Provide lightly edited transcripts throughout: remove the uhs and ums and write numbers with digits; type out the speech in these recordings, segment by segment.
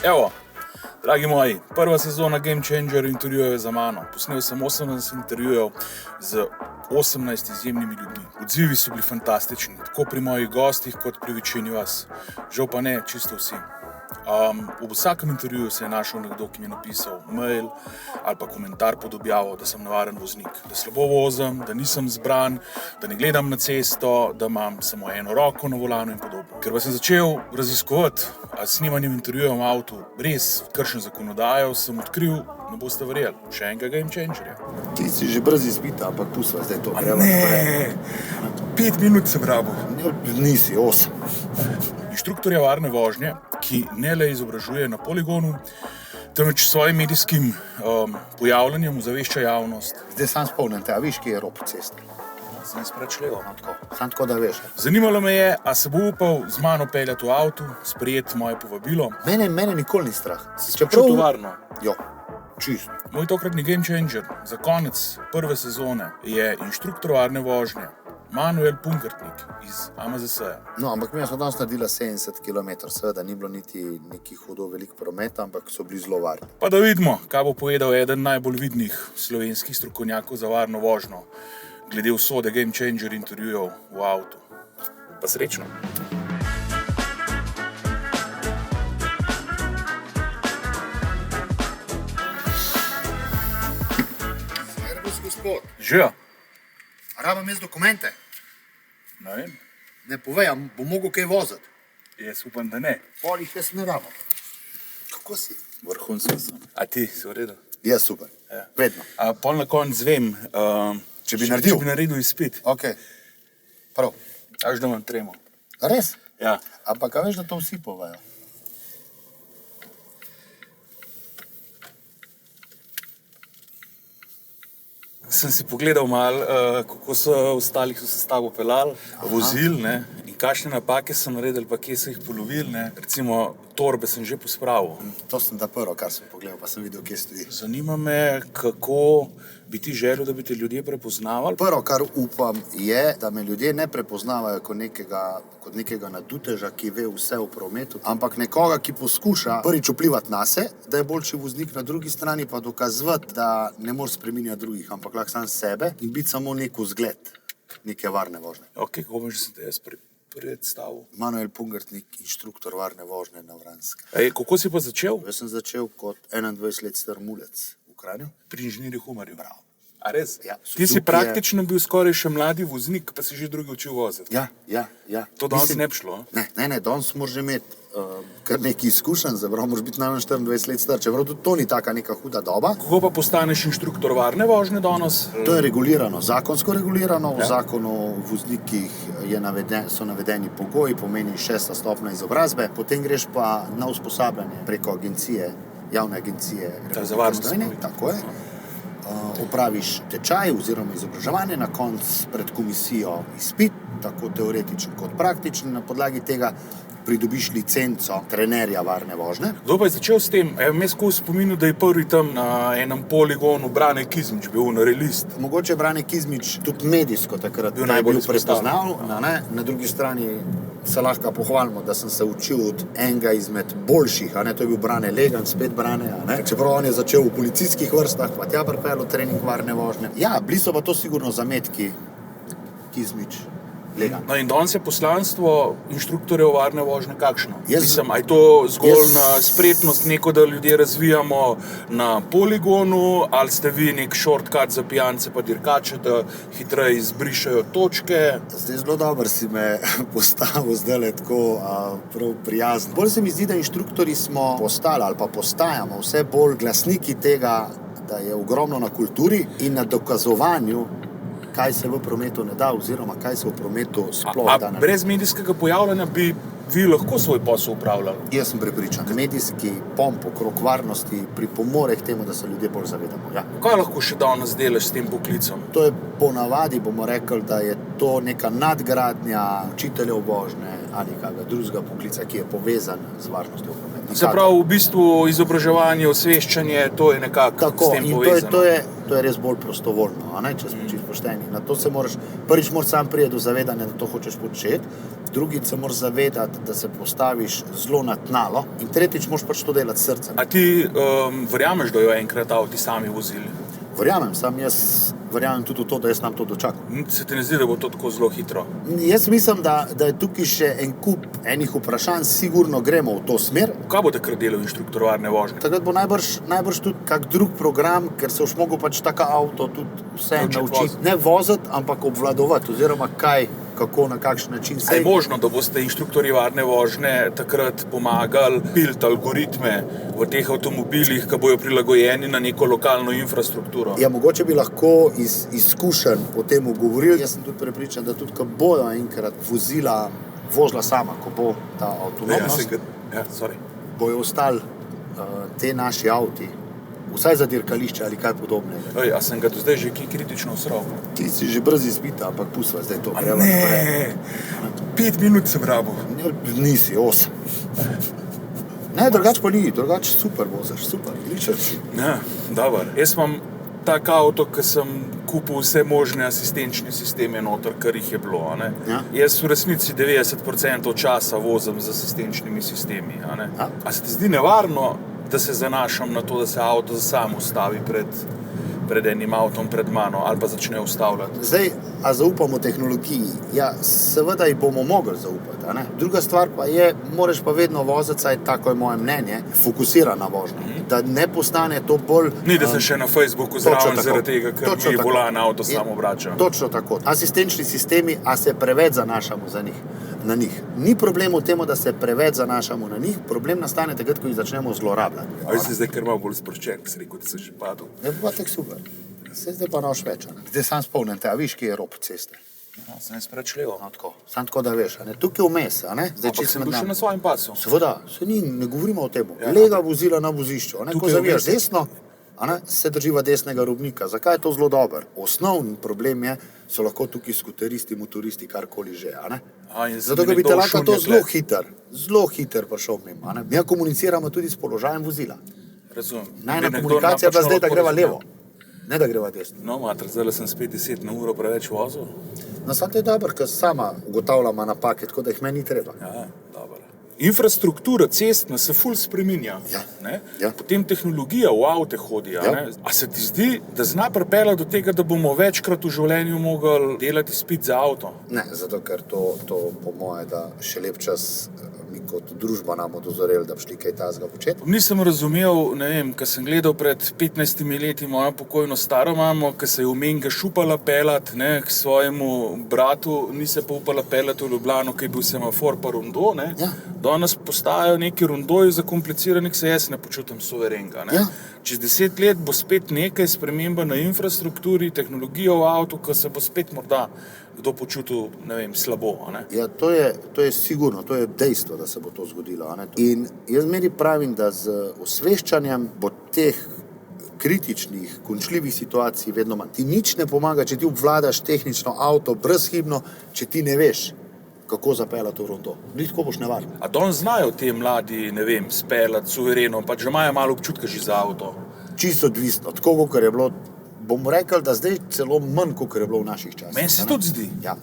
Evo, dragi moji, prva sezona Game Changer intervjujev je za mano. Posnel sem 18 intervjujev z 18 izjemnimi ljudmi. Odzivi so bili fantastični, tako pri mojih gostih, kot pri večini vas. Žal pa ne, čisto vsi. V vsakem intervjuju se je našel nekdo, ki mi je napisal mail ali pa komentar pod objavo, da sem nevaren voznik, da slabo vozim, da nisem zbran, da ne gledam na cesto, da imam samo eno roko na volanu in podobno. Ker pa sem začel raziskovati, a s snemanjem intervjujev v avtu res kršen zakonodajo, sem odkril, ne boste verjeli, še enega Game Changerja. Ti si že brez izpita, ampak pusva zdaj to. Ne, 5 minut sem rabil. Nisi, 8. Inštruktorja varne vožnje, ki ne le izobražuje na poligonu, temveč s svojim medijskim pojavljanjem ozavešča javnost. Zdaj sam spomnim te, a viš, kje je rob ceste? Sem sprašljivo. Sam tako, da veš. Zanimalo me je, a se bo upal z mano peljati v avtu, sprejeti moje povabilo. Mene nikoli ni strah. Čutil varno. Jo, čisto. Moj tokratni Game Changer za konec prve sezone je inštruktor varne vožnje Manuel Pungertnik iz AMZS-ja. No, ampak mi smo danes naredila 70 km, seveda ni bilo niti neki hudo velik prometa, ampak so bili zelo varni. Pa da vidimo, kaj bo povedal eden najbolj vidnih slovenskih strokovnjakov za varno vožnjo glede usode Game Changer intervjujev v avtu. Pa srečno! Servus, gospod. Že? Rabam jaz dokumente. Ne vem. Ne povej, a bo mogel kaj voziti. Jaz upam, da ne. Pol jih jaz ne rabam. Kako si? Vrhunsko sem. A ti, si v redu? Jaz super, Ja. vedno. Pol na konc vem, Če bi naredil? Če bi naredil izpit. Ok, prav. Až da imam tremo. A res? Ja. Ampak a veš, da to vsi povejo? Sem si pogledal malo, kako so ostalih so se s tabo pelali, vozili, ne, in kakšne napake so naredili, pa kje so jih polovili, ne. Recimo, torbe sem že pospravil. To sem da prvo, kar sem pogledal, pa sem videl, kje stoji. Zanima me, kako bi ti želel, da bi te ljudje prepoznavali. Prvo, kar upam, je, da me ljudje ne prepoznavajo kot nekega naduteža, ki ve vse o prometu, ampak nekoga, ki poskuša prvič vplivati nase, da je boljši voznik, na drugi strani pa dokazovati, da ne more spreminjati drugih, ampak lahko sam sebe in biti samo nek vzgled neke varne vožnje. Ok, kako bi se te jaz predstavil? Manuel Pungertnik, inštruktor varne vožnje na Vranskem. Kako si pa začel? Jaz sem začel kot 21 let star mulec v Kranju. Pri inženirju Humarju. Bravo. A res? Ja, Ti si Suzuki praktično bil skoraj še mladi voznik, pa si že drugi učil voziti. Ja. To danes ne bi šlo? Ne, danes moraš že imeti kar nekaj izkušenj, zapravo moraš biti najmanj 24 let star, čeprav tudi to ni taka neka huda doba. Kako pa postaneš inštruktor varne vožnje danes? To je regulirano, zakonsko regulirano, v zakonu o voznikih so navedeni pogoji, pomeni 6. stopnja izobrazbe, potem greš pa na usposabljanje preko agencije, javne agencije za varnost. Tako je. Opraviš tečaj oziroma izobraževanje, na koncu pred komisijo izpit, tako teoretičen kot praktičen, na podlagi tega pridobiš licenco trenerja varne vožnje. Kdo pa je začel s tem? Me skozi spominjal, da je prvi tam na enem poligonu Brane Kizmič bil na relist. Mogoče Brane Kizmič tudi medijsko takrat bil najbolj prepoznal. Na drugi strani se lahko pohvalimo, da sem se učil od enega izmed boljših, to je bil Brane Legan, spet Brane, čeprav on je začel v policijskih vrstah, pa tja pripeljal trening varne vožnje. Ja, bili so pa to sigurno zametki Kizmič. Legan. No in danes je poslanstvo inštruktorjev varne vožnje kakšno? Mislim, a je to zgolj na spretnost neko, da ljudje razvijamo na poligonu, ali ste vi nek shortcut za pijance pa dirkače, da hitreje izbrišajo točke? Zdaj zelo dobro si me postavil zdajle tako prav prijazno. Bolj se mi zdi, da inštruktorji smo postali ali pa postajamo vse bolj glasniki tega, da je ogromno na kulturi in na dokazovanju, kaj se v prometu ne da, oziroma kaj se v prometu sploh da ne da. Brez medijskega pojavljanja bi vi lahko svoj posel upravljali? Jaz sem prepričan. Medijski pomp okrog varnosti pripomore k temu, da se ljudje bolj zavedamo. Ja. Kaj lahko še danes delaš s tem poklicom? To je ponavadi, bomo rekli, da je to neka nadgradnja učiteljev vožnje ali kakega drugega poklica, ki je povezan z varnostjo v prometu. Se pravi, v bistvu izobraževanje, osveščanje, to je nekako s tem povezano. To je res bolj prostovoljno, če smo čisto pošteni. Na to se prvič moraš sam priti do zavedanja, da to hočeš početi, drugič se moraš zavedati, da se postaviš zelo na tnalo in tretjič moraš pač to delati s srcem. A ti verjameš, da jo enkrat avti sami vozili? Verjamem, sam jaz verjamem tudi v to, da jaz nam to dočakam. Se ti ne zdi, da bo to tako zelo hitro? Jaz mislim, da je tukaj še en kup enih vprašanj, sigurno gremo v to smer. Kaj bo takrat delal inštruktor varne vožnje? Takrat bo najbrž tudi kak drug program, ker se boš mogel pač taka avto tudi vse naučiti. Ne voziti, ampak obvladovati, oziroma kako, na kakšen način se... Je možno, da boste inštruktorji varne vožnje takrat pomagali piliti algoritme v teh avtomobilih, ki bojo prilagojeni na neko lokalno infrastrukturo? Ja, mogoče bi lahko iz izkušenj o tem govorili. Jaz sem tudi prepričan, da tudi, ko bojo enkrat vozila sama, ko bo ta avtonomnost, bojo ostali te naši avti, vsaj za dirkališče ali kaj podobnega. A sem ga do zdaj že kaj kritično usral? Ti si že brez izpita, ampak pusva zdaj to. Ne, 5 minut sem rabil. Nisi, 8. Ne, drugače pa ni, drugače super vozaš, super, odličen si. Ja, dobro. Jaz imam tak avto, ki sem kupil vse možne asistenčne sisteme noter, kar jih je bilo. Ja. Jaz v resnici 90% časa vozim z asistenčnimi sistemi. Ja. A se ti zdi nevarno, da se zanašam na to, da se avto sam ustavi pred enim avtom pred mano ali pa začne ustavljati? Zdaj, a zaupamo tehnologiji? Ja, seveda ji bomo mogli zaupati. Druga stvar pa je, moraš pa vedno voziti, saj tako je moje mnenje, fokusirana vožnja. Da ne postane to bolj... Ni, da se še na Facebooku zraven zaradi tega, ker mi volan avto samo obrača. Točno tako. Asistenčni sistemi, a se preveč zanašamo na njih. Ni problem v tem, da se preveč zanašamo na njih, problem nastane takrat, ko jih začnemo zlorabljati. A si zdaj kar malo bolj sproščen, ko si rekel, da si že padel? Je pa tako super. Zdaj pa noš več. Zdaj sam spomnim te, a viš, kje je rob ceste? No, sem spračljivo. Sam tako, da veš, tukaj vmes, Ampak sem bil še na svojem pasu. Seveda, ne govorimo o tem. Lega vozila na vozišču, ko zavijaš desno, se drživa desnega robnika. Zakaj je to zelo dober? Osnovni problem so lahko tukaj skuteristi, motoristi, karkoli že. Zato, da bi te lahko to zelo hiter prišel mimo. Mi komuniciramo tudi s položajem vozila. Razumem. Najna komunikacija je bila zdaj, da greva levo, ne da greva desno. No, mater, zdaj sem spet 10 na uro preveč vozil. No, samo to je dobro, ker sama ugotavljamo napake, tako da jih meni ni treba. Ja, dobro. Infrastruktura cestna se ful spreminja. Ja. Potem tehnologija v avte hodi. A se ti zdi, da zna pripeljati do tega, da bomo večkrat v življenju mogli delati izpit za avto? Ne, zato ker to po moje, da še lep čas mi kot družba nam odozoreli, da bi šli kaj tazga početi. Nisem razumel, ko sem gledal pred 15 leti mojo pokojno staro mamo, ki se je v Menge šupala pelati k svojemu bratu, ni se pa upala pelati v Ljubljano, ki je bil semafor pa rondo. Ja. Danes postajajo neki rondoji zakomplicirani, ki se jaz ne počutim suverenga. Ja. Čez 10 let bo spet nekaj sprememba na infrastrukturi, tehnologija v avtu, ki se bo spet morda kdo počutil, slabo. Ja, to je sigurno, to je dejstvo, da se bo to zgodilo. In jaz meri pravim, da z osveščanjem bo teh kritičnih, končljivih situacij vedno manj. Ti nič ne pomaga, če ti obvladaš tehnično avto brezhibno, če ti ne veš, kako zapeljati v rondo. Tako boš nevaren. A danes znajo te mladi, speljati suvereno, pa že imajo malo občutka že za avto? Čisto odvisno, tako kot je bilo, bom rekel, da zdaj celo manj, kot je bilo v naših časih. Meni se tudi zdi. Ja.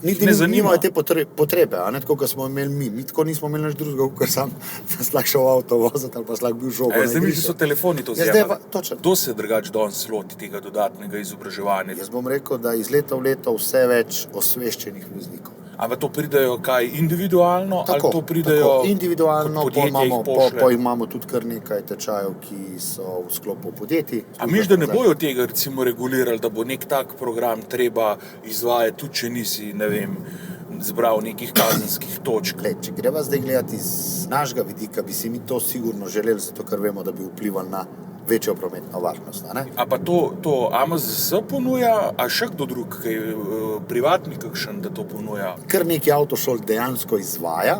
Nimajo te potrebe, tako kot smo imeli mi. Mi tako nismo imeli nič drugega, kot sam slag šel v avto voziti ali pa slag bil žogo. Zdaj mi so telefoni to vzemali. Kdo se drugače danes loti tega dodatnega izobraževanja? Jaz bom rekel, da iz leta v leto vse več osveščenih voznikov. Ampak to pridejo kaj individualno? Tako, ali to pridejo individualno, po imamo tudi kar nekaj tečajev, ki so v sklopu podjetij. A miš, da ne bojo tega recimo regulirali, da bo nek tak program treba izvajati, tudi če nisi, zbral nekih kazenskih točk? Če greva zdaj gledati iz našega vidika, bi si mi to sigurno želeli, zato ker vemo, da bi vplivali na večjo prometno varnost. A pa to AMZS ponuja, a še kdo drug, kaj privatni kakšen, da to ponuja? Kar nekaj avtošol dejansko izvaja,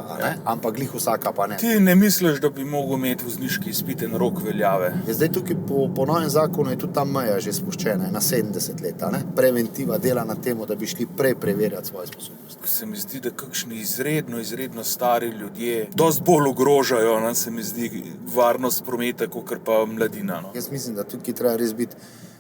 ampak glih vsaka pa ne. Ti ne misliš, da bi mogel imeti vozniški izpit en rok veljave? Zdaj tukaj po novem zakonu je tudi ta meja že spuščena, na 70 let. Preventiva dela na temu, da bi šli prej preverjati svoje sposobnosti. Se mi zdi, da kakšni izredno stari ljudje dosti bolj ogrožajo, se mi zdi, varnost prometa, kakor pa mladina. Jaz mislim, da tukaj treba res biti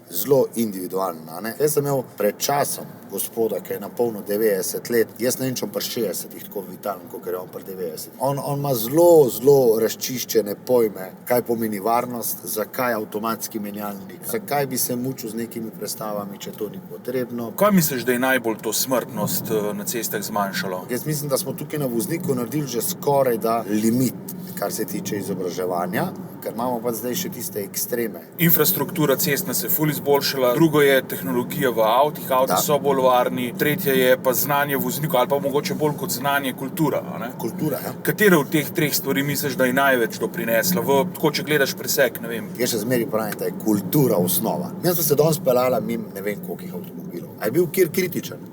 zelo individualna. Ne? Jaz sem imel pred časom gospoda, ki je napolnil 90 let, jaz ne vem, če on pri 60, tako vitalen, kot je on pri 90. On ima zelo razčiščene pojme, kaj pomeni varnost, zakaj avtomatski menjalnik, zakaj bi se mučil z nekimi prestavami, če to ni potrebno. Kaj misliš, da je najbolj to smrtnost na cestah zmanjšalo? Jaz mislim, da smo tukaj na vozniku naredili že skoraj da limit, kar se tiče izobraževanja, ker imamo pa zdaj še tiste ekstreme. Infrastruktura cestna se ful izboljšala, drugo je tehnologija v avtih, avti so bolj varni, tretje je pa znanje voznikov, ali pa mogoče bolj kot znanje kultura. Ne? Kultura, ja. Katera od teh treh stvari misliš, da je največ doprinesla? Tako, če gledaš presek, ne vem. Jaz še zmeraj pravim, da je kultura osnova. Jaz sem se danes peljala mimo ne vem kolikih avtomobilov. A je bil kjer kritičen?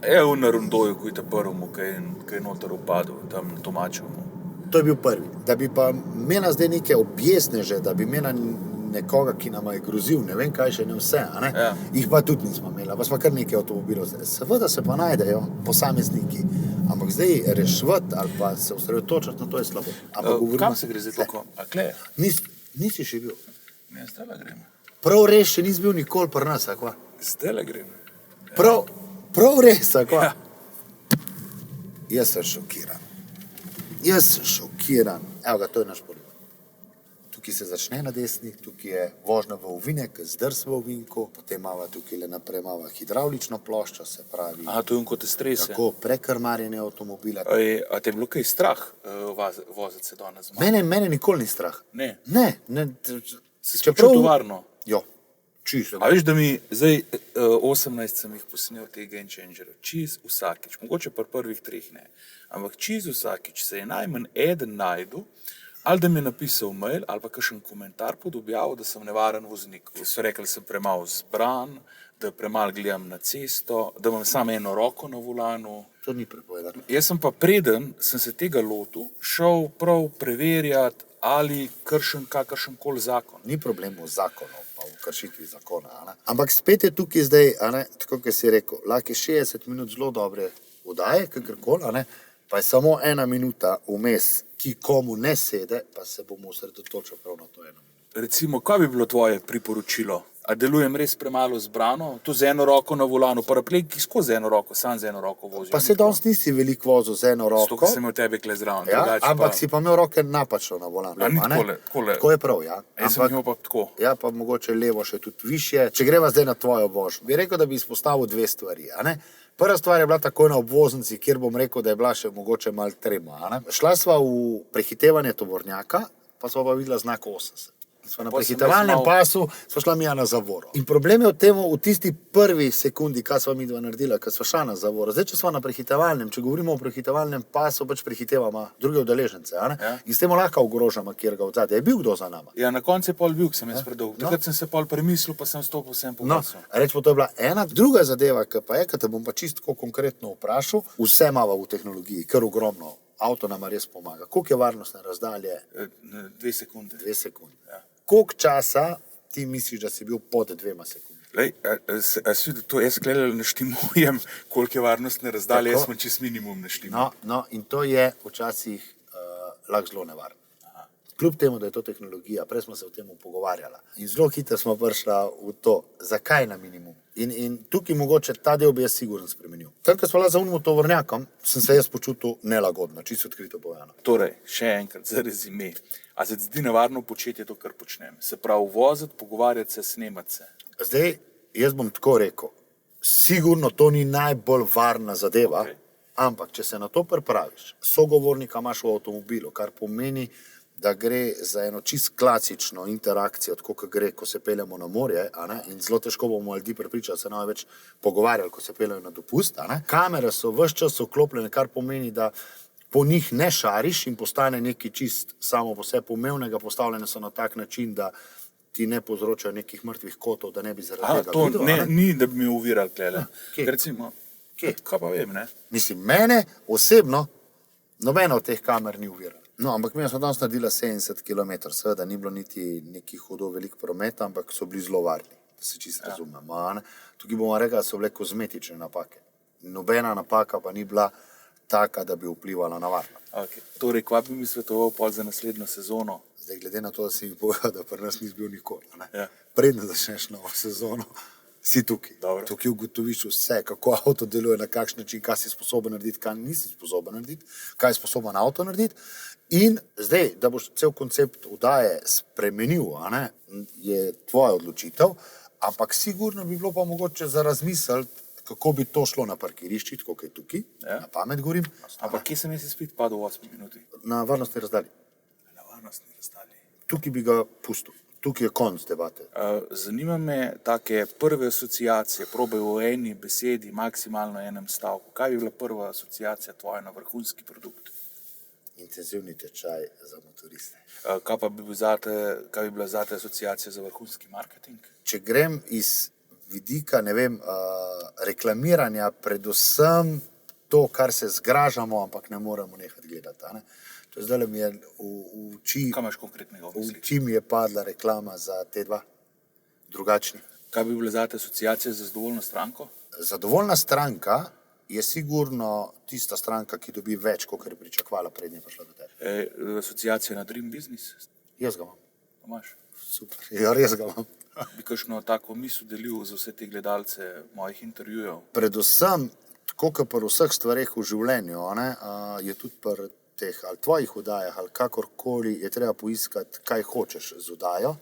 Na Rondoju, ko je ta prvemu, ki je noter upadel, tam na Tomačevemu. To je bil prvi. Da bi pa imela zdaj neke objesneže, da bi imela nekoga, ki nam je grozil, ne vem kaj še, ne vse, a ne? Ja. Jih pa tudi nismo imela, pa smo kar nekaj avtomobilov. Seveda se pa najdejo posamezniki, ampak zdaj reševati ali pa se osredotočiti na to je slabo. Kam se gre zdaj tako? A Kleje? Nisi še bil. Ne, zdajle grem. Prav res še nisi bil nikoli pri nas, akva? Zdajle grem. Prav res, akva? Ja. Jaz sem šokiran. Evo ga, to je naš poligon. Tukaj se začne na desni, tukaj je vožnja v ovinek, zdrs v ovinku, potem imava tukaj naprej hidravlično ploščo, se pravi... Aha, to je ko te strese. Tako, prekrmarjenje avtomobila. A te je bilo kaj strah voziti se danes? Mene nikoli ni strah. Ne. Ne. Se počutil varno? Jo, čisto. A veš, da mi zdaj 18 sem jih posnel te Game Changerje, čisto vsakič, mogoče pa prvih 3 ne, ampak čisto vsakič se je najmanj eden najdu, ali da mi je napisal mail, ali pa kakšen komentar pod objavo, da sem nevaren voznik. So rekli, da sem premalo zbran, da premalo gledam na cesto, da imam samo eno roko na volanu. To ni prepovedano. Jaz sem pa preden sem se tega lotil, šel prav preverjati, ali kršen kakršenkoli zakon. Ni problem v zakonu, pa v kršitvi zakona. Ne? Ampak spet je tukaj zdaj, tako kot si rekel, lahko je 60 minut zelo dobre vdaje, kakorkoli, pa je samo 1 minuta vmes, ki komu ne sede, pa se bomo osredotočili prav na to 1 minuto. Recimo, kaj bi bilo tvoje priporočilo? A delujem res premalo zbrano? Tu z eno roko na volanu, paraplejki skozi eno roko, sam z eno roko vozijo. Pa se danes nisi veliko vozil z eno roko. Zato, sem imel tebe kle zraven. Ja, ampak si pa imel roke napačno na volanu. A ni takole. Tako je prav, ja. Jaz sem imel pa tako. Ja, pa mogoče levo še tudi više. Če greva zdaj na tvojo vožnjo, bi rekel, da bi izpostavil 2 stvari, Prva stvar je bila takoj na obvoznici, kjer bom rekel, da je bila še mogoče malo trema. Šla sva v prehitevanje tovornjaka, pa sva pa videla znak 80. Sva na prehitevalnem pasu, sva šla mija na zavoro. In problem je v tem, v tisti prvi sekundi, kaj sva midva naredila, ko sva šla na zavoro. Zdaj, če sva na prehitevalnem, če govorimo o prehitevalnem pasu, pač prehitevamo druge udeležence, Ja. In s tem lahko ogrožamo, kjer ga odzadje. Je bil kdo za nama? Ja, na koncu je pol bil, sem jaz predolg. Takrat sem se pol premislil, pa sem stopil vsem po glasu. Rečemo, to je bila ena. Druga zadeva, ki pa je, ki te bom pa čisto konkretno vprašal, vse imamo v tehnologiji, kar ogromno. Avto nam res pomaga. Koliko je varnostne razdalje? 2 sekunde. 2 sekunde. Ja. Koliko časa ti misliš, da si bil pod 2 sekunde? Lej, to jaz gledal naštimujem, koliko je varnostne razdalje, jaz sem čez minimum naštimujem. No, in to je včasih lahko zelo nevarno. Kljub temu, da je to tehnologija, prej smo se o tem pogovarjali. In zelo hitro smo prišli v to, zakaj na minimum. In tukaj mogoče ta del bi jaz sigurno spremenil. Tam, ko smo bila za unim tovornjakom, sem se jaz počutil nelagodno, čisto odkrito povedano. Torej, še enkrat, za rezime. A se ti zdi nevarno početi to, kar počnem? Se pravi, voziti, pogovarjati se, snemati se. Zdaj, jaz bom tako rekel, sigurno to ni najbolj varna zadeva, ampak če se na to pripraviš, sogovornika imaš v avtomobilu, kar pomeni, da gre za eno čisto klasično interakcijo, tako kot gre, ko se peljemo na morje, in zelo težko bomo ljudi prepričali, da se nam več pogovarjali, ko se peljajo na dopust. Kamere so ves čas vklopljene, kar pomeni, da po njih ne šariš in postane nekaj čist samo po sebi umevnega, postavljene so na tak način, da ti ne povzročajo nekih mrtvih kotov, da ne bi zaradi tega videl. To ni, da bi me uvirali tlele. Recimo, kaj pa vem, ne? Mislim, mene osebno nobena od teh kamer ni uvirala. No, ampak mi smo danes naredili 70 km, seveda ni bilo niti nekih hudo velik prometa, ampak so bili zelo varni, da se čisto razumemo. Tukaj bomo rekli, da so bile kozmetične napake. Nobena napaka pa ni bila taka, da bi vplivala na varnost. Okay. Torej, kva bi mi svetoval pol za naslednjo sezono? Zdaj, glede na to, da si mi povedal, da pri nas nisi bil nikoli. Ja. Predno začneš novo sezono, si tukaj. Dobro. Tukaj ugotoviš vse, kako avto deluje, na kakšen način, kaj si sposoben narediti, kaj nisi sposoben narediti, kaj je sposoben avto narediti. In zdaj, da boš cel koncept vdaje spremenil, je tvoja odločitev, ampak sigurno bi bilo pa mogoče za razmisliti, kako bi to šlo na parkiriščih, tako je tukaj, na pamet govorim. Ampak kje sem jaz spet padel v 8 minuti? Na varnostni razdalji. Na varnostni razdalji. Tukaj bi ga pustil. Tukaj je konc debate. Zanima me take prve asociacije, probaj v eni besedi, maksimalno enem stavku. Kaj bi bila prva asociacija tvoja na vrhunski produkt? Intenzivni tečaj za motoriste. Kaj bi bila zate asociacija za vrhunski marketing? Če grem iz vidika, reklamiranja, predvsem to, kar se zgražamo, ampak ne moremo nehati gledati. To je zdaj mi je v oči. Kaj imaš konkretnega v mislih? V oči mi je padla reklama za te dva drugačni. Kaj bi bila zate asociacija za zadovoljno stranko? Zadovoljna stranka je sigurno tista stranka, ki dobi več, kot je pričakvala, prednje prišla do tebe. Asociacija na Dream Business? Jaz ga imam. Imaš? Super, ja, res ga imam. Bi kakšno tako misel delil za vse te gledalce mojih intervjujev? Predvsem, tako kot pri vseh stvareh v življenju, je tudi pri teh ali tvojih vdajah ali kakorkoli je treba poiskati, kaj hočeš z vdajo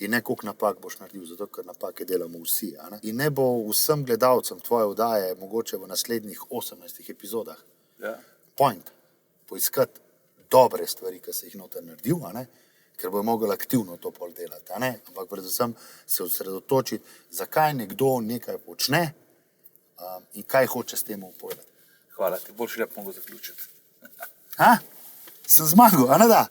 in ne koliko napak boš naredil, zato ker napake delamo vsi. In ne bo vsem gledalcem tvoje vdaje mogoče v naslednjih 18 epizodah. Ja. Point. Poiskati dobre stvari, ki se jih noter naredil, ker bo mogel aktivno to pol delati. Ampak predvsem se osredotočiti, zakaj nekdo nekaj počne in kaj hoče s tem povedati. Hvala ti, boljši lep mogo zaključiti. Sem zmagal, a ne da?